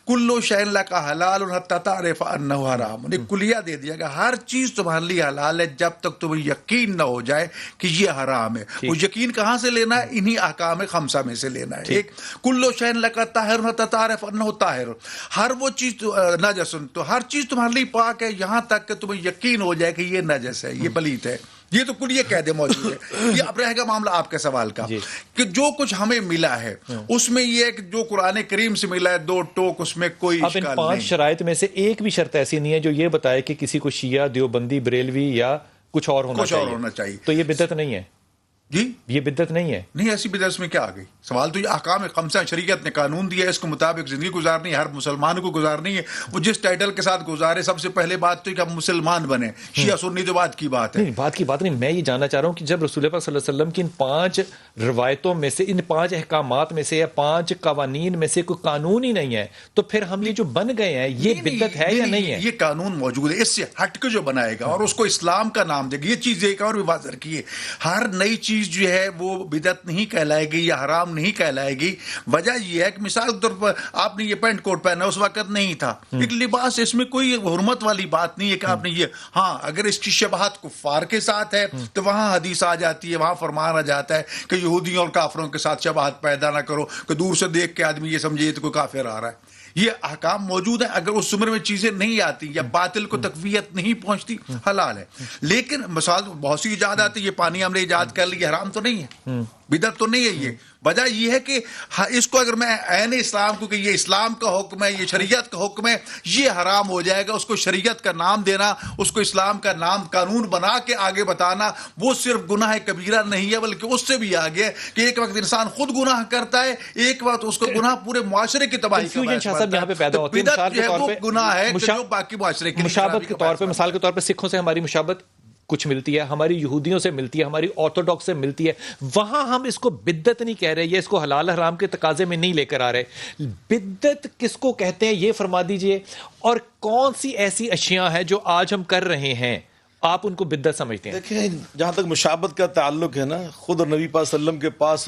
کلو شیء لک حلال حتی تعرف انہ حرام. ایک کلیہ دے دیا کہ ہر چیز تمہارے لیے حلال ہے جب تک تمہیں یقین نہ ہو جائے کہ یہ حرام ہے. وہ یقین کہاں سے لینا ہے؟ انہی احکام خمسہ میں سے لینا ہے. ایک کلو شیء لک طاہر حتی تعرف انہ طاہر, ہر وہ چیز نجس, تو ہر چیز تمہارے لیے پاک ہے یہاں تک کہ تمہیں یقین ہو جائے کہ یہ نجس ہے, یہ پلیت ہے. یہ تو کلیہ قاعدے موجود ہے. یہ اب رہے گا معاملہ آپ کے سوال کا کہ جو کچھ ہمیں ملا ہے اس میں یہ ہے کہ جو قرآن کریم سے ملا ہے دو ٹوک, اس میں کوئی اب ان 5 شرائط میں سے ایک بھی شرط ایسی نہیں ہے جو یہ بتائے کہ کسی کو شیعہ, دیوبندی, بریلوی یا کچھ اور ہونا چاہیے. تو یہ بدعت نہیں ہے. جی یہ بدعت نہیں ہے. نہیں, ایسی بدعت میں کیا آ گئی؟ سوال تو یہ احکام خمسہ شریعت نے قانون دیا ہے, اس کے مطابق زندگی گزارنی ہے, ہر مسلمان کو گزارنی ہے. وہ جس ٹائٹل کے ساتھ گزارے, سب سے پہلے بات تو کہ ہم مسلمان بنے. شیعہ سنی تو بات کی بات ہے. نہیں, بات کی بات نہیں. میں یہ جاننا چاہ رہا ہوں کہ جب رسول پاک صلی اللہ علیہ وسلم کی ان 5 روایتوں میں سے, ان 5 احکامات میں سے یا 5 قوانین میں سے کوئی قانون ہی نہیں ہے, تو پھر ہم یہ جو بن گئے ہیں یہ بدعت ہے یا نہیں ہے؟ یہ قانون موجود ہے, اس سے ہٹ کے جو بنائے گا اور اس کو اسلام کا نام دے گا. یہ چیز ایک اور بھی واضح رکھیے, ہر نئی چیز جو ہے وہ بدعت نہیں کہلائے گی یا حرام نہیں کہلائے گی. وجہ یہ ہے کہ مثال کے طور پر آپ نے یہ پینٹ کوٹ پہنا, اس وقت نہیں تھا. ایک لباس, اس میں کوئی حرمت والی بات نہیں ہے کہ آپ نے یہ, ہاں اگر اس کی شباہت کفار کے ساتھ ہے تو وہاں حدیث آ جاتی ہے, وہاں فرمان آ جاتا ہے کہ یہودیوں اور کافروں کے ساتھ شباہت پیدا نہ کرو کہ دور سے دیکھ کے آدمی یہ سمجھے تو کوئی کافر آ رہا ہے. یہ احکام موجود ہیں. اگر اس عمر میں چیزیں نہیں آتی یا باطل کو تقویت نہیں پہنچتی, حلال ہے. لیکن مثال بہت سی ایجادات ہے, یہ پانی ہم نے ایجاد کر لی, حرام تو نہیں ہے, بدعت تو نہیں ہے. یہ وجہ یہ ہے کہ اس کو اگر میں عین اسلام کو کہ یہ اسلام کا حکم ہے, یہ شریعت کا حکم ہے, یہ حرام ہو جائے گا. اس کو شریعت کا نام دینا, اس کو اسلام کا نام قانون بنا کے آگے بتانا, وہ صرف گناہ کبیرہ نہیں ہے بلکہ اس سے بھی آگے کہ ایک وقت انسان خود گناہ کرتا ہے, ایک وقت اس کو گناہ پورے معاشرے کی تباہی کا باعث بنتا ہے. بدعت جو ہے وہ گناہ ہے کہ جو باقی معاشرے کی مشابہت کے طور پہ, مثال کے طور پہ سکھوں سے ہماری مشابہت کچھ ملتی ہے, ہماری یہودیوں سے ملتی ہے, ہماری آرتھوڈاکس سے ملتی ہے. وہاں ہم اس کو بدعت نہیں کہہ رہے, یہ اس کو حلال حرام کے تقاضے میں نہیں لے کر آ رہے. بدعت کس کو کہتے ہیں یہ فرما دیجئے, اور کون سی ایسی اشیاء ہیں جو آج ہم کر رہے ہیں آپ ان کو بدعت سمجھتے ہیں؟ دیکھیں, جہاں تک مشابہت کا تعلق ہے نا, خود نبی پاک صلی اللہ علیہ وسلم کے پاس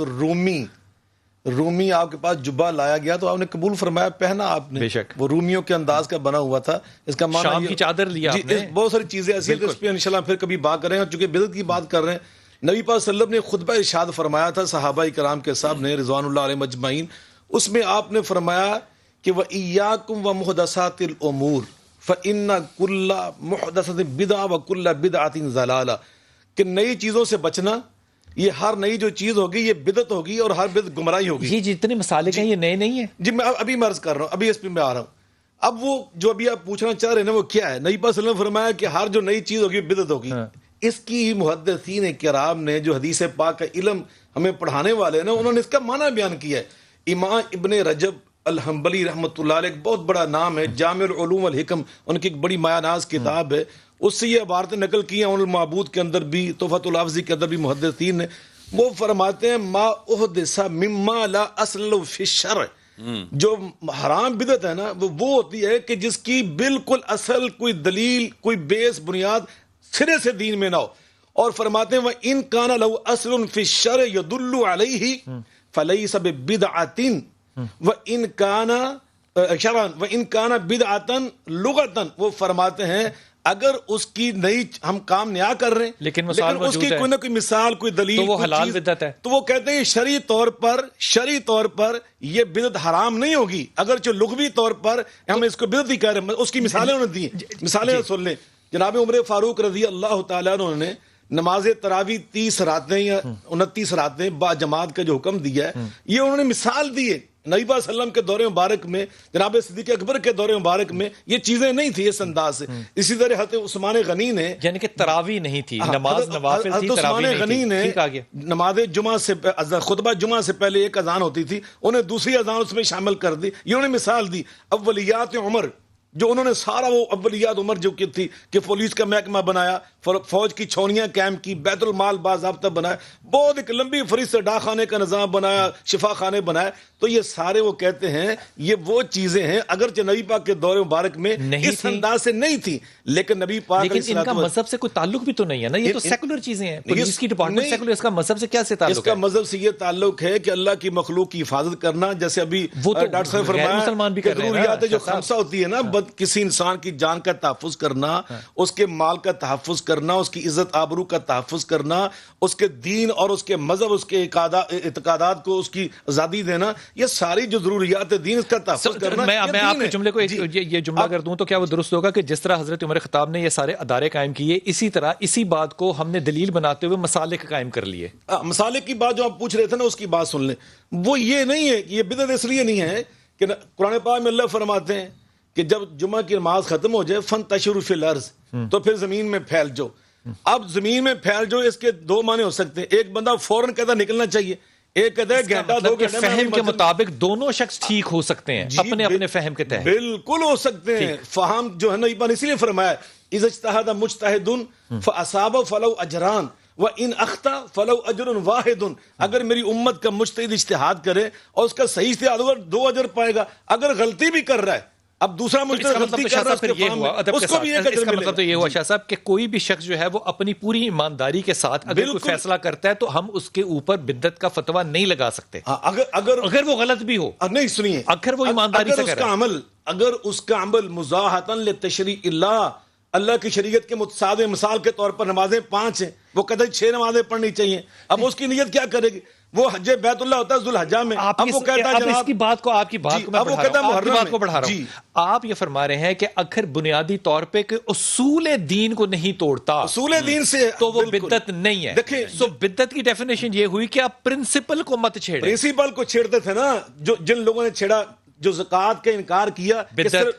رومی آپ کے پاس جبہ لایا گیا تو آپ نے قبول فرمایا, پہنا آپ نے. بے شک وہ رومیوں کے انداز کا بنا ہوا تھا. اس کا معنی شام کی چادر لیا آپ نے. بہت ساری چیزیں ایسی ہیں, اس پہ انشاءاللہ پھر کبھی بات کریں گے. چونکہ بدعت کی بات کر رہے ہیں, نبی پاک صلی اللہ علیہ وسلم نے خطبہ ارشاد فرمایا تھا صحابہ کرام کے ساتھ نے رضوان اللہ علیہم اجمعین. اس میں آپ نے فرمایا کہ وَإِيَّاكُمْ وَمُحْدَثَاتِ الْأُمُورِ فَإِنَّ كُلَّ مُحْدَثَةٍ بِدْعَةٍ وَكُلَّ بِدْعَةٍ ضَلَالَةٍ, کہ نئی چیزوں سے بچنا, یہ ہر نئی جو چیز ہوگی یہ بدعت ہوگی اور ہر بدعت گمراہی ہوگی. یہ جتنے مسالے ہیں یہ نئے نہیں ہیں. جی میں ابھی مرض کر رہا ہوں, ابھی اس پہ میں آ رہا ہوں. اب وہ جو ابھی آپ پوچھنا چاہ رہے ہیں نا وہ کیا ہے؟ نبی پاک صلی اللہ علیہ وسلم نے فرمایا کہ ہر جو نئی چیز ہوگی بدعت ہوگی. اس کی محدثین کرام نے جو حدیث پاک کا علم ہمیں پڑھانے والے ہیں نا, انہوں نے اس کا معنی بیان کیا ہے. امام ابن رجب الحنبلی رحمۃ اللہ علیہ, ایک بہت بڑا نام ہے, جامع العلوم والحکم, ان کی ایک بڑی مایہ ناز کتاب ہے, اس سے یہ عبارتیں نقل کی ہیں. ان المعبود کے اندر بھی, تحفۃ الحافظی کے اندر بھی محدثین نے, وہ فرماتے ہیں ما احدث مما لا اصل فی الشرع, جو حرام بدعت ہے نا وہ ہوتی ہے کہ جس کی بالکل اصل کوئی دلیل, کوئی بیس, بنیاد سرے سے دین میں نہ ہو. اور فرماتے ہیں وَإِن كَانَ لَهُ أَصْلٌ فِي الشَّرْعِ يَدُلُّ عَلَيْهِ فَلَيْسَ بِبِدْعَةٍ وَإِن كَانَ بِدْعَةً لُغَةً. وہ فرماتے ہیں اگر اس کی نئی ہم کام نیا کر رہے ہیں لیکن اس کی کوئی نہ کوئی مثال, کوئی دلیل, تو وہ حلال بدعت ہے. تو وہ کہتے ہیں شرعی طور پر یہ بدعت حرام نہیں ہوگی, اگرچہ لغوی طور پر ہم اس کو بدعت ہی کہہ رہے ہیں. اس کی مثالیں انہوں نے دی, مثالیں سن لیں. جناب عمر فاروق رضی اللہ تعالیٰ عنہ نے نماز تراویح 30 راتیں یا 29 راتیں با جماعت کا جو حکم دیا ہے, یہ انہوں نے مثال دی ہے. نبی پاک صلی اللہ علیہ وسلم کے دور مبارک میں, جناب صدیق اکبر کے دور مبارک میں یہ چیزیں نہیں تھی اس انداز سے. اسی طرح حضرت عثمان غنی نے, یعنی کہ تراویح نہیں تھی, نماز نوافل تھی, عثمان غنی نے نماز جمعہ سے, خطبہ جمعہ سے پہلے ایک اذان ہوتی تھی, انہیں دوسری اذان اس میں شامل کر دی. یہ انہوں نے مثال دی. اولیات عمر جو انہوں نے سارا وہ اولیات عمر جو کی تھی کہ پولیس کا محکمہ بنایا, فوج کی چھونیاں قائم کی, بیت المال باضابطہ بنایا, بہت ایک لمبی فہرست ڈاک خانے کا نظام بنایا, شفا خانے بنائے. تو یہ سارے وہ کہتے ہیں یہ وہ چیزیں ہیں اگرچہ نبی پاک کے دور مبارک میں اس انداز سے نہیں تھی, لیکن نبی پاک لیکن ان کا مذہب سے کوئی تعلک بھی تو نہیں ہے نا, یہ تو سیکولر چیزیں ہیں. پولیس کی ڈپارٹمنٹ سیکولر, اس کا مذہب سے کیا سے تعلق ہے؟ اس کا مذہب سے یہ تعلق ہے کہ اللہ کی مخلوق کی حفاظت کرنا, جیسے ابھی ڈاکٹر صاحب فرمایا مسلمان بھی کہ کر رہے ہیں ضروریات جو خمسہ ہوتی ہے نا, کسی انسان کی جان کا تحفظ کرنا, اس کے مال کا تحفظ کرنا, اس کی عزت آبرو کا تحفظ کرنا, اس کے دین اور اس کے مذہب, اس کے اعتقادات کو اس کی آزادی دینا, یہ ساری جو ضروریات دین اس کا تحفظ کرنا. میں آپ کے جملے کو یہ جملہ کر دوں تو کیا وہ درست ہوگا کہ جس طرح حضرت عمر خطاب نے یہ سارے ادارے قائم کیے, اسی طرح اسی بات کو ہم نے دلیل بناتے ہوئے مسالک قائم کر لیے؟ مسالک کی بات جو آپ پوچھ رہے تھے نا, اس کی بات سن لیں. وہ یہ نہیں ہے کہ یہ بدعت اس لیے نہیں ہے کہ قرآن پاک میں اللہ فرماتے ہیں کہ جب جمعہ کی نماز ختم ہو جائے فانتشروا فی الارض, تو پھر زمین میں پھیل جاؤ. اب زمین میں پھیل جاؤ, اس کے دو معنی ہو سکتے ہیں. ایک بندہ فوراً کہتا نکلنا چاہیے, ایک کہتا ہے گھنٹہ دو گھنٹے فہم کے مطابق دونوں شخص ٹھیک ہو سکتے ہیں اپنے اپنے فہم کے تحت. بالکل ہو سکتے ہیں. فہم جو ہے نا یہ اسی لیے فرمایا اذا اجتہد مجتہد فاصاب فلو اجران وان اخطا فلو اجر واحد. اگر میری امت کا مجتہد اجتہاد کرے اور اس کا صحیح اجتہاد ہوگا 2 اجر پائے گا, اگر غلطی بھی کر رہا ہے, اب دوسرا مجتہد غلطی کر رہا ہے اس کو بھی ایک اجر ملے گا. مطلب تو یہ ہوا شاہ صاحب کہ کوئی بھی شخص جو ہے وہ اپنی پوری ایمانداری کے ساتھ اگر کوئی فیصلہ کرتا ہے تو ہم اس کے اوپر بدعت کا فتویٰ نہیں لگا سکتے اگر وہ غلط بھی ہو. نہیں سنیے, اگر وہ ایمانداری سے کر رہا ہے, اگر اس کا عمل مزاحتاً لتشریع اللہ کی شریعت کے متصادم, مثال کے طور پر نمازیں 5 ہیں, وہ کہتا ہے 6 نمازیں پڑھنی چاہیے, اب اس کی نیت کیا کرے گی؟ وہ حج بیت اللہ ہوتا ہے ذوالحجہ میں, اب وہ کہتا ہے اس کی بات کو, آپ کی بات کو میں بڑھا رہا ہوں. آپ یہ فرما رہے ہیں کہ اگر بنیادی طور پہ کہ اصول دین کو نہیں توڑتا, اصول دین سے, تو وہ بدعت نہیں ہے. دیکھیں سو بدعت کی ڈیفینیشن یہ ہوئی کہ آپ پرنسپل کو مت چھیڑیں. پرنسپل کو چھیڑتے تھے نا, جن لوگوں نے چھیڑا, جو زکوٰۃ کا انکار کیا,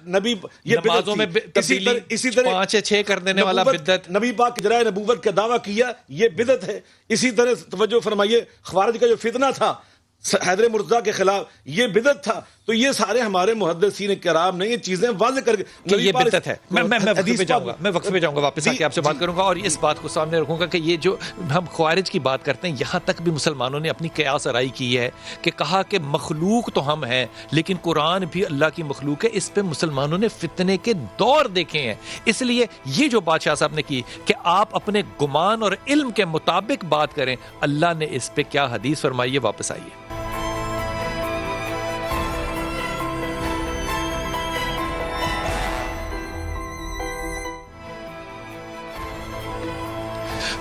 نبی یہ نمازوں میں اسی طرح 5 یا 6 کر دینے والا بدعت, نبی پاک جرائے نبوت کا دعویٰ کیا, یہ بدعت ہے. اسی طرح توجہ فرمائیے, خوارج کا جو فتنہ تھا حیدر مرتضیٰ کے خلاف, یہ بدعت تھا. تو یہ سارے ہمارے محدثین کرام نے یہ چیزیں واضح کر کے یہ بدعت ہے. میں وقفے پہ جاؤں گا, واپس آ کے آپ سے بات کروں گا اور اس بات کو سامنے رکھوں گا کہ یہ جو ہم خوارج کی بات کرتے ہیں, یہاں تک بھی مسلمانوں نے اپنی قیاس آرائی کی ہے کہ کہا کہ مخلوق تو ہم ہیں لیکن قرآن بھی اللہ کی مخلوق ہے. اس پہ مسلمانوں نے فتنے کے دور دیکھے ہیں. اس لیے یہ جو بادشاہ صاحب نے کی کہ آپ اپنے گمان اور علم کے مطابق بات کریں, اللہ نے اس پہ کیا حدیث فرمائی ہے. واپس آئیے.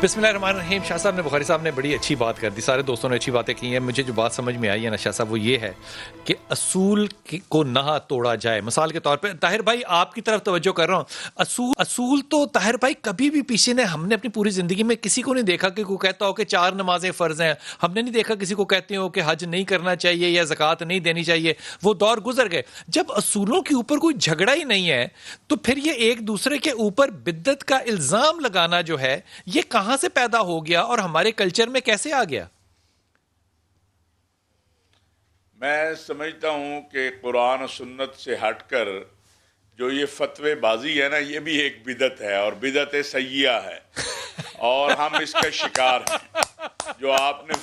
بسم اللہ الرحمن الرحیم. شاہ صاحب نے, بخاری صاحب نے بڑی اچھی بات کر دی, سارے دوستوں نے اچھی باتیں کی ہیں. مجھے جو بات سمجھ میں آئی ہے نا شاہ صاحب, وہ یہ ہے کہ اصول کو نہ توڑا جائے. مثال کے طور پہ طاہر بھائی آپ کی طرف توجہ کر رہا ہوں, اصول تو طاہر بھائی کبھی بھی پیچھے نے, ہم نے اپنی پوری زندگی میں کسی کو نہیں دیکھا کہ کوئی کہتا ہو کہ 4 نمازیں فرض ہیں. ہم نے نہیں دیکھا کسی کو کہتے ہو کہ حج نہیں کرنا چاہیے یا زکوٰۃ نہیں دینی چاہیے. وہ دور گزر گئے. جب اصولوں کے اوپر کوئی جھگڑا ہی نہیں ہے تو پھر یہ ایک دوسرے کے اوپر بدعت کا الزام لگانا جو ہے یہ کہاں سے پیدا ہو گیا اور ہمارے کلچر میں کیسے آ گیا؟ میں سمجھتا ہوں کہ قرآن و سنت سے ہٹ کر جو یہ فتوے بازی ہے نا, یہ بھی ایک بدعت ہے اور بدعت سیئہ ہے اور ہم اس کا شکار ہیں. جو آپ نے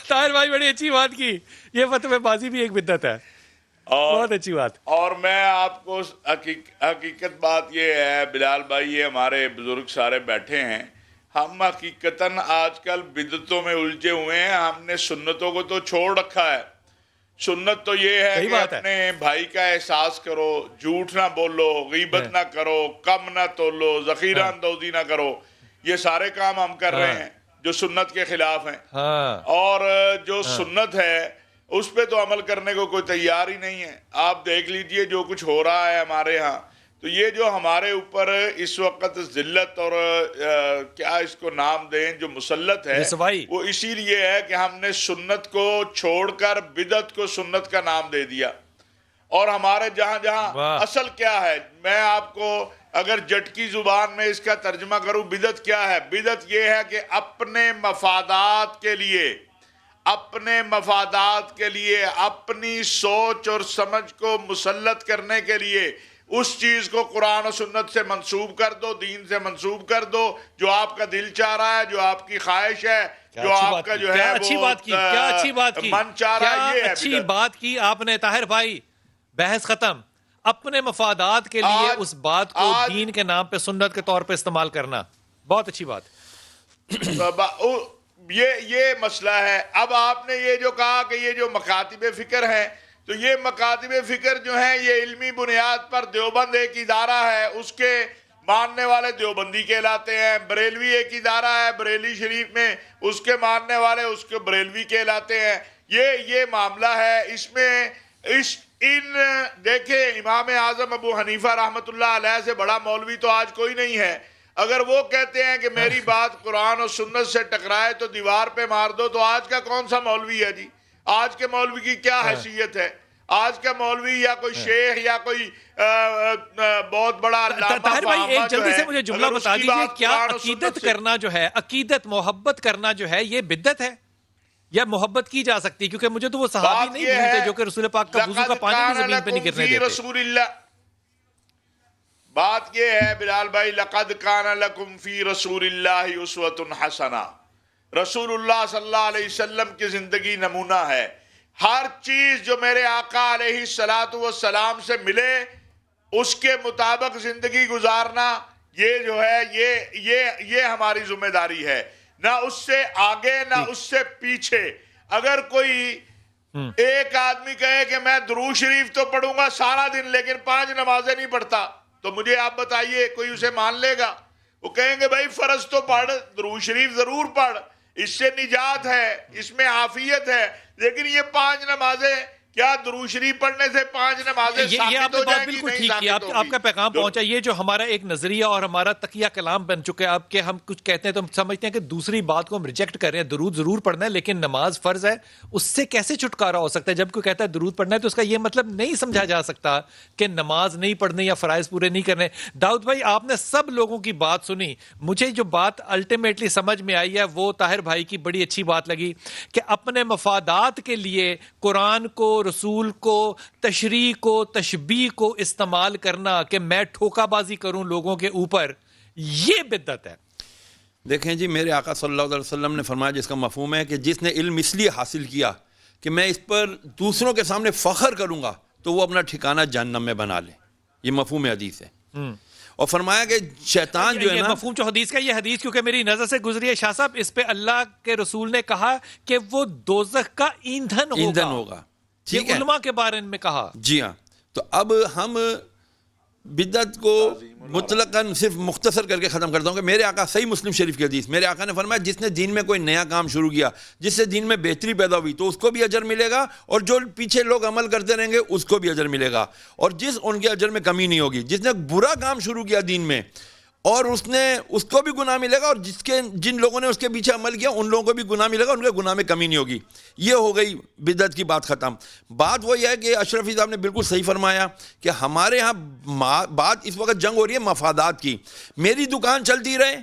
طاہر بھائی بڑی اچھی بات کی, یہ فتوے بازی بھی ایک بدعت ہے. بہت اچھی بات. اور میں آپ کو حقیقت بات یہ ہے بلال بھائی, یہ ہمارے بزرگ سارے بیٹھے ہیں, ہم حقیقتاً آج کل بدعتوں میں الجھے ہوئے ہیں. ہم نے سنتوں کو تو چھوڑ رکھا ہے. سنت تو یہ ہے کہ اپنے بھائی کا احساس کرو, جھوٹ نہ بولو, غیبت نہ کرو, کم نہ تولو, ذخیرہ اندوزی نہ کرو. یہ سارے کام ہم کر رہے ہیں جو سنت کے خلاف ہیں. اور جو سنت ہے اس پہ تو عمل کرنے کو کوئی تیار ہی نہیں ہے. آپ دیکھ لیجئے جو کچھ ہو رہا ہے ہمارے ہاں. تو یہ جو ہمارے اوپر اس وقت ذلت اور کیا اس کو نام دیں جو مسلط ہے, وہ اسی لیے ہے کہ ہم نے سنت کو چھوڑ کر بدعت کو سنت کا نام دے دیا. اور ہمارے جہاں اصل کیا ہے, میں آپ کو اگر جٹکی زبان میں اس کا ترجمہ کروں, بدعت کیا ہے. بدعت یہ ہے کہ اپنے مفادات کے لیے اپنی سوچ اور سمجھ کو مسلط کرنے کے لیے اس چیز کو قرآن و سنت سے منسوب کر دو, دین سے منسوب کر دو, جو آپ کا دل چاہ رہا ہے, جو آپ کی خواہش ہے, جو آپ کا جو ہے اچھی بات کی, کیا اچھی بات کی, من چاہ رہا ہے, یہ اچھی بات کی آپ نے طاہر بھائی. بحث ختم. اپنے مفادات کے لیے اس بات کو دین کے نام پہ سنت کے طور پہ استعمال کرنا, بہت اچھی بات. یہ مسئلہ ہے. اب آپ نے یہ جو کہا کہ یہ جو مکاتب فکر ہیں, تو یہ مکاتب فکر جو ہیں یہ علمی بنیاد پر دیوبند ایک ادارہ ہے, اس کے ماننے والے دیوبندی کہلاتے ہیں. بریلوی ایک ادارہ ہے, بریلی شریف میں اس کے ماننے والے اس کے بریلوی کہلاتے ہیں. یہ معاملہ ہے. اس میں دیکھیں امام اعظم ابو حنیفہ رحمۃ اللہ علیہ سے بڑا مولوی تو آج کوئی نہیں ہے. اگر وہ کہتے ہیں کہ میری بات قرآن و سنت سے ٹکرائے تو دیوار پہ مار دو, تو آج کا کون سا مولوی ہے جی؟ آج کے مولوی کی کیا حیثیت ہے؟ آج کا مولوی یا کوئی شیخ یا کوئی بہت بڑا طاہر بھائی ایک جلدی سے مجھے جملہ بتا دیجئے, کیا عقیدت کرنا جو ہے, عقیدت محبت کرنا جو ہے, یہ بدعت ہے یا محبت کی جا سکتی؟ کیونکہ مجھے تو وہ صحابی نہیں ملتے جو کہ رسول پاک کا وضو کا پانی بھی زمین پہ نہیں گرنے دیتے. رسول اللہ, بات یہ ہے بلال بھائی, لقد کان لکم فی رسول اللہ اسوۃ حسنہ. رسول اللہ صلی اللہ علیہ وسلم کی زندگی نمونہ ہے. ہر چیز جو میرے آقا علیہ الصلوۃ والسلام سے ملے اس کے مطابق زندگی گزارنا, یہ جو ہے یہ ہماری ذمہ داری ہے. نہ اس سے آگے نہ اس سے پیچھے. اگر کوئی ایک آدمی کہے کہ میں درود شریف تو پڑھوں گا سارا دن لیکن 5 نمازیں نہیں پڑھتا, تو مجھے آپ بتائیے کوئی اسے مان لے گا؟ وہ کہیں گے بھائی فرض تو پڑھ, درود شریف ضرور پڑھ, اس سے نجات ہے, اس میں عافیت ہے. لیکن یہ 5 نمازیں, کیا درود شریف پڑھنے سے 5 نمازیں ثابت ہو جائیں گی؟ نہیں ثابت ہوگی. آپ کا پیغام پہنچا. یہ جو ہمارا ایک نظریہ اور ہمارا تقیہ کلام بن چکا ہے اب کہ ہم کچھ کہتے ہیں تو ہم سمجھتے ہیں کہ دوسری بات کو ہم ریجیکٹ کر رہے ہیں. درود ضرور پڑھنا ہے لیکن نماز فرض ہے, اس سے کیسے چھٹکارا ہو سکتا ہے؟ جب کوئی کہتا ہے درود پڑھنا ہے تو اس کا یہ مطلب نہیں سمجھا جا سکتا کہ نماز نہیں پڑھنے یا فرائض پورے نہیں کرنے. داؤد بھائی آپ نے سب لوگوں کی بات سنی, مجھے جو بات الٹیمیٹلی سمجھ میں آئی ہے وہ طاہر بھائی کی بڑی اچھی بات لگی کہ اپنے مفادات کے لیے قرآن کو, رسول کو, تشریح کو, تشبیہ کو استعمال کرنا کہ میں ٹھوکا بازی کروں لوگوں کے اوپر, یہ بدعت ہے. دیکھیں جی, میرے آقا صلی اللہ علیہ وسلم نے فرمایا, جس کا مفہوم ہے کہ جس نے علم اس لیے حاصل کیا کہ میں اس پر دوسروں کے سامنے فخر کروں گا تو وہ اپنا ٹھکانہ جہنم میں بنا لے. یہ مفہوم حدیث ہے. اور فرمایا کہ شیطان جو ہے نا, مفہوم جو حدیث کا, یہ حدیث کیونکہ میری نظر سے گزری ہے شاہ صاحب, اس پہ اللہ کے رسول نے کہا کہ وہ دوزخ کا ایندھن ہوگا. ٹھیک ہے, علماء کے بارے میں کہا. جی ہاں. تو اب ہم بدعت کو مطلقاً صرف مختصر کر کے ختم کرتا ہوں کہ میرے آقا, صحیح مسلم شریف کی حدیث, میرے آقا نے فرمایا جس نے دین میں کوئی نیا کام شروع کیا جس سے دین میں بہتری پیدا ہوئی تو اس کو بھی اجر ملے گا, اور جو پیچھے لوگ عمل کرتے رہیں گے اس کو بھی اجر ملے گا, اور ان کے اجر میں کمی نہیں ہوگی. جس نے برا کام شروع کیا دین میں اور اس کو بھی گناہ ملے گا, اور جن لوگوں نے اس کے پیچھے عمل کیا ان لوگوں کو بھی گناہ ملے گا, ان کے گناہ میں کمی نہیں ہوگی. یہ ہو گئی بدعت کی بات ختم. بات وہ یہ ہے کہ اشرفی صاحب نے بالکل صحیح فرمایا کہ ہمارے ہاں بات اس وقت جنگ ہو رہی ہے مفادات کی. میری دکان چلتی رہے,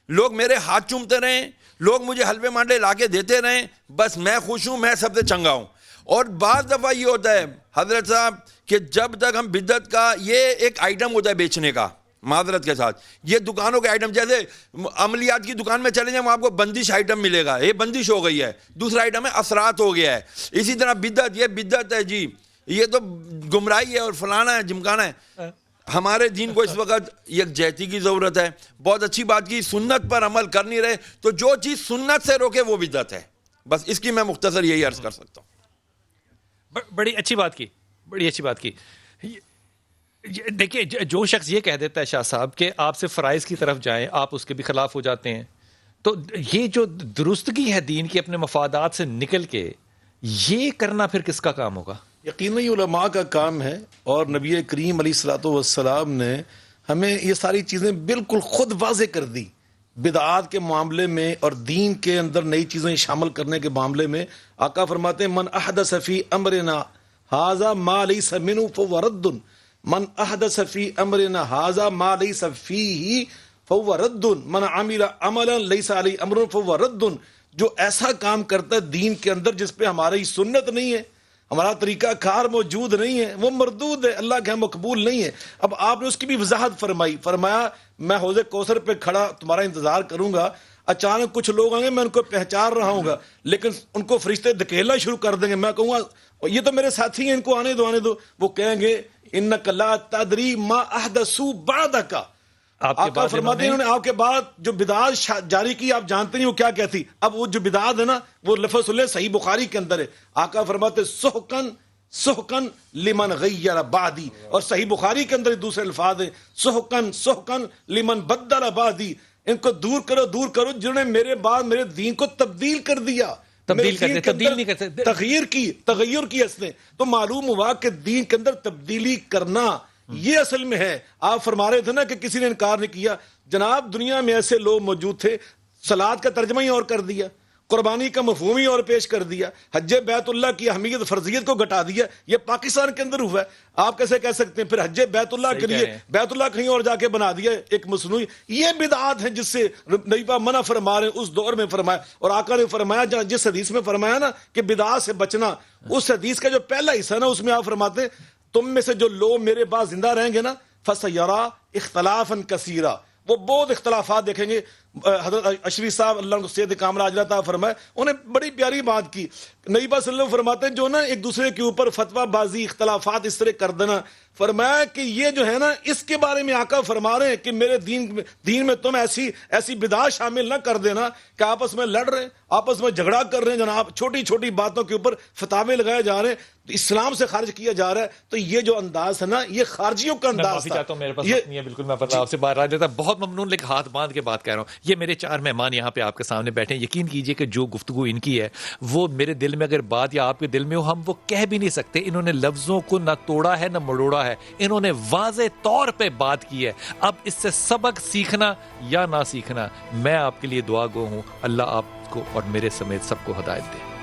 لوگ میرے ہاتھ چومتے رہیں, لوگ مجھے حلوے مانڈے لا کے دیتے رہیں, بس میں خوش ہوں, میں سب سے چنگا ہوں. اور بعض دفعہ یہ ہوتا ہے حضرت صاحب کہ جب تک ہم بدعت کا, یہ ایک آئٹم ہوتا ہے بیچنے کا, معذرت کے ساتھ, یہ دکانوں کے آئٹم, جیسے عملیات کی دکان میں چلے جائیں وہاں آپ کو بندش آئٹم ملے گا, یہ بندش ہو گئی ہے. دوسرا آئٹم ہے اثرات ہو گیا ہے. اسی طرح بدعت, یہ بدعت ہے جی, یہ تو گمراہی ہے اور فلانا ہے جمکانا ہے. ہمارے دین کو اس وقت یکجہتی کی ضرورت ہے. بہت اچھی بات کی, سنت پر عمل کر نہیں رہے تو جو چیز سنت سے روکے وہ بدعت ہے. بس اس کی میں مختصر یہی عرض کر سکتا ہوں. بڑی اچھی بات کی, بڑی اچھی بات کی. دیکھیے جو شخص یہ کہہ دیتا ہے شاہ صاحب کہ آپ سے فرائض کی طرف جائیں, آپ اس کے بھی خلاف ہو جاتے ہیں, تو یہ جو درستگی ہے دین کی اپنے مفادات سے نکل کے, یہ کرنا پھر کس کا کام ہوگا؟ یقیناً علماء کا کام ہے. اور نبی کریم علیہ الصلوۃ والسلام نے ہمیں یہ ساری چیزیں بالکل خود واضح کر دی. بدعات کے معاملے میں اور دین کے اندر نئی چیزیں شامل کرنے کے معاملے میں آقا فرماتے ہیں من احدث فی امرنا ھذا ما لیس منہ فہو رد, من احدث فی امرنا ھذا ما لیس فیہ فہو رد, من عمل عملا لیس علیہ امرنا فہو رد. جو ایسا کام کرتا ہے دین کے اندر جس پہ ہماری سنت نہیں ہے, ہمارا طریقہ کار موجود نہیں ہے، وہ مردود ہے، اللہ کے ہاں مقبول نہیں ہے. اب آپ نے اس کی بھی وضاحت فرمائی، فرمایا میں حوض کوثر پہ کھڑا تمہارا انتظار کروں گا، اچانک کچھ لوگ آئیں گے، میں ان کو پہچان رہا ہوں گا، لیکن ان کو فرشتے دھکیلنا شروع کر دیں گے، میں کہوں گا یہ تو میرے ساتھی ہیں، ان کو آنے دو. وہ کہیں گے انک لا تدری ما احدثوا بعدک، آقا فرماتے ہیں انہوں نے آپ کے بعد جو بدعت جاری کی آپ جانتے نہیں وہ کیا کہتی. اب وہ جو بدعت ہے نا وہ لفظ سن لیں، صحیح بخاری کے اندر ہے، آقا فرماتے سحقن لمن غیر بعدی، اور صحیح بخاری کے اندر دوسرے الفاظ ہیں سحقن لمن بدل بعدی، ان کو دور کرو جنہوں نے میرے بعد میرے دین کو تبدیل کر دیا، تبدیل نہیں کر سکتے، تغیر کی اس نے. تو معلوم ہوا کہ دین کے اندر تبدیلی کرنا یہ اصل میں ہے. آپ فرما رہے تھے نا کہ کسی نے انکار نہیں کیا. جناب دنیا میں ایسے لوگ موجود تھے، صلات کا ترجمہ ہی اور کر دیا، قربانی کا مفہوم ہی اور پیش کر دیا، حج بیت اللہ کی اہمیت فرضیت کو گھٹا دیا. یہ پاکستان کے اندر ہوا ہے، آپ کیسے کہہ سکتے ہیں؟ پھر حج بیت اللہ کے لیے بیت اللہ کہیں اور جا کے بنا دیا ایک مصنوعی. یہ بدعات ہیں جس سے نبی پاک منع فرما رہے ہیں، اس دور میں فرمایا. اور آقا نے فرمایا جس حدیث میں فرمایا نا کہ بدعات سے بچنا، اس حدیث کا جو پہلا حصہ نا اس میں آپ فرماتے ہیں تم میں سے جو لوگ میرے بعد زندہ رہیں گے نا فَسَيَرَا اخْتِلَافًا كَثِيرًا، وہ بہت اختلافات دیکھیں گے. حضرت اشری صاحب اللہ کو سید کامل عاجلہ عطا فرمائے، انہیں بڑی پیاری بات کی. نبی پاک صلی اللہ علیہ وسلم فرماتے ہیں جو نا ایک دوسرے کے اوپر فتویٰ بازی اختلافات اس طرح کر دینا، فرمایا کہ یہ جو ہے نا اس کے بارے میں آقا فرما رہے ہیں کہ میرے دین میں تم ایسی بدعت شامل نہ کر دینا کہ آپس میں لڑ رہے ہیں، آپس میں جھگڑا کر رہے ہیں جناب، چھوٹی چھوٹی باتوں کے اوپر فتاوے لگائے جا رہے ہیں، اسلام سے خارج کیا جا رہا ہے. تو یہ جو انداز ہے نا یہ خارجیوں کا انداز تھا. میرے پاس نہیں ہے بالکل، میں پتہ آپ سے باہر آ جاتا. بہت ممنون، لیکن ہاتھ باندھ کے بات کہہ رہا ہوں. یہ میرے 4 مہمان یہاں پہ آپ کے سامنے بیٹھے ہیں. یقین کیجئے کہ جو گفتگو ان کی ہے وہ میرے دل میں اگر بات یا آپ کے دل میں ہو ہم وہ کہہ بھی نہیں سکتے. انہوں نے لفظوں کو نہ توڑا ہے نہ مڑوڑا ہے، انہوں نے واضح طور پہ بات کی ہے. اب اس سے سبق سیکھنا یا نہ سیکھنا، میں آپ کے لیے دعا گو ہوں. اللہ آپ کو اور میرے سمیت سب کو ہدایت دے.